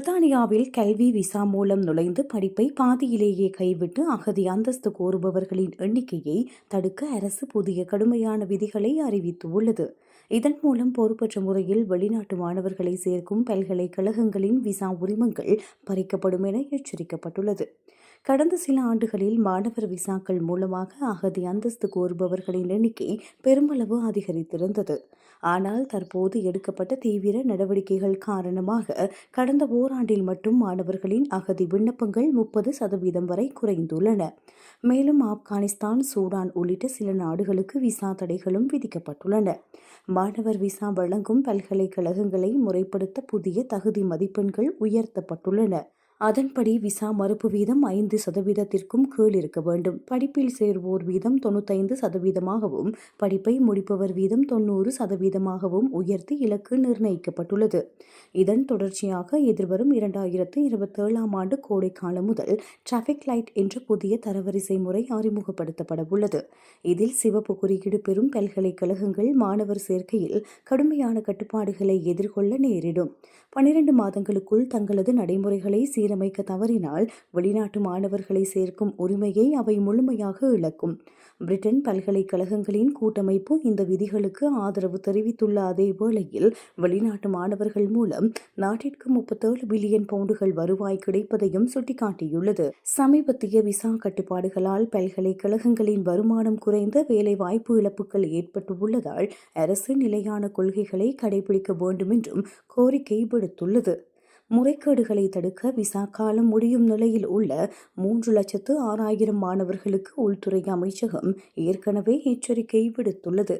பிரித்தானியாவில் கல்வி விசா மூலம் நுழைந்து படிப்பை பாதியிலேயே கைவிட்டு அகதி அந்தஸ்து கோருபவர்களின் எண்ணிக்கையை தடுக்க அரசு புதிய கடுமையான விதிகளை அறிவித்துள்ளது. இதன் மூலம் பொறுப்பற்ற முறையில் வெளிநாட்டு மாணவர்களை சேர்க்கும் பல்கலைக்கழகங்களின் விசா உரிமங்கள் பறிக்கப்படும் என எச்சரிக்கப்பட்டுள்ளது. கடந்த சில ஆண்டுகளில் மாணவர் விசாக்கள் மூலமாக அகதி அந்தஸ்து கோருபவர்களின் எண்ணிக்கை பெருமளவு அதிகரித்திருந்தது. ஆனால் தற்போது எடுக்கப்பட்ட தீவிர நடவடிக்கைகள் காரணமாக கடந்த ஓராண்டில் மட்டும் மாணவர்களின் அகதி விண்ணப்பங்கள் 30% வரை குறைந்துள்ளன. மேலும் ஆப்கானிஸ்தான், சூடான் உள்ளிட்ட சில நாடுகளுக்கு விசா தடைகளும் விதிக்கப்பட்டுள்ளன. மாணவர் விசா வழங்கும் பல்கலைக்கழகங்களை முறைப்படுத்த புதிய தகுதி மதிப்பெண்கள் உயர்த்தப்பட்டுள்ளன. அதன்படி விசா மறுப்பு வீதம் 5%க்கும் கீழ் இருக்க வேண்டும். படிப்பில் சேருவோர் வீதம் 95%ஆகவும் படிப்பை முடிப்பவர் வீதம் 90%ஆகவும் உயர்த்தி இலக்கு நிர்ணயிக்கப்பட்டுள்ளது. இதன் தொடர்ச்சியாக எதிர்வரும் 2027ஆம் ஆண்டு கோடைக்காலம் முதல் டிராபிக் லைட் என்ற புதிய தரவரிசை முறை அறிமுகப்படுத்தப்படவுள்ளது. இதில் சிவப்பு குறியீடு பெறும் பல்கலைக்கழகங்கள் மாணவர் சேர்க்கையில் கடுமையான கட்டுப்பாடுகளை எதிர்கொள்ள நேரிடும். 12 மாதங்களுக்குள் தங்களது நடைமுறைகளை சீரமைக்க தவறினால் வெளிநாட்டு மாணவர்களை சேர்க்கும் உரிமையை அவை முழுமையாக இழக்கும். பிரிட்டன் பல்கலைக்கழகங்களின் கூட்டமைப்பு இந்த விதிகளுக்கு ஆதரவு தெரிவித்துள்ள அதே வேளையில் வெளிநாட்டு மாணவர்கள் மூலம் நாட்டிற்கு 37 பில்லியன் பவுண்டுகள் வருவாய் கிடைப்பதையும் சுட்டிக்காட்டியுள்ளது. சமீபத்திய விசா கட்டுப்பாடுகளால் பல்கலைக்கழகங்களின் வருமானம் குறைந்த வேலைவாய்ப்பு இழப்புகள் ஏற்பட்டுள்ளதால் அரசு நிலையான கொள்கைகளை கடைபிடிக்க வேண்டும் என்றும் கோரிக்கை விடுத்துள்ளது. முறைகேடுகளை தடுக்க விசா காலம் முடியும் நிலையில் உள்ள 3,06,000 மாணவர்களுக்கு உள்துறை அமைச்சகம் ஏற்கனவே எச்சரிக்கை விடுத்துள்ளது.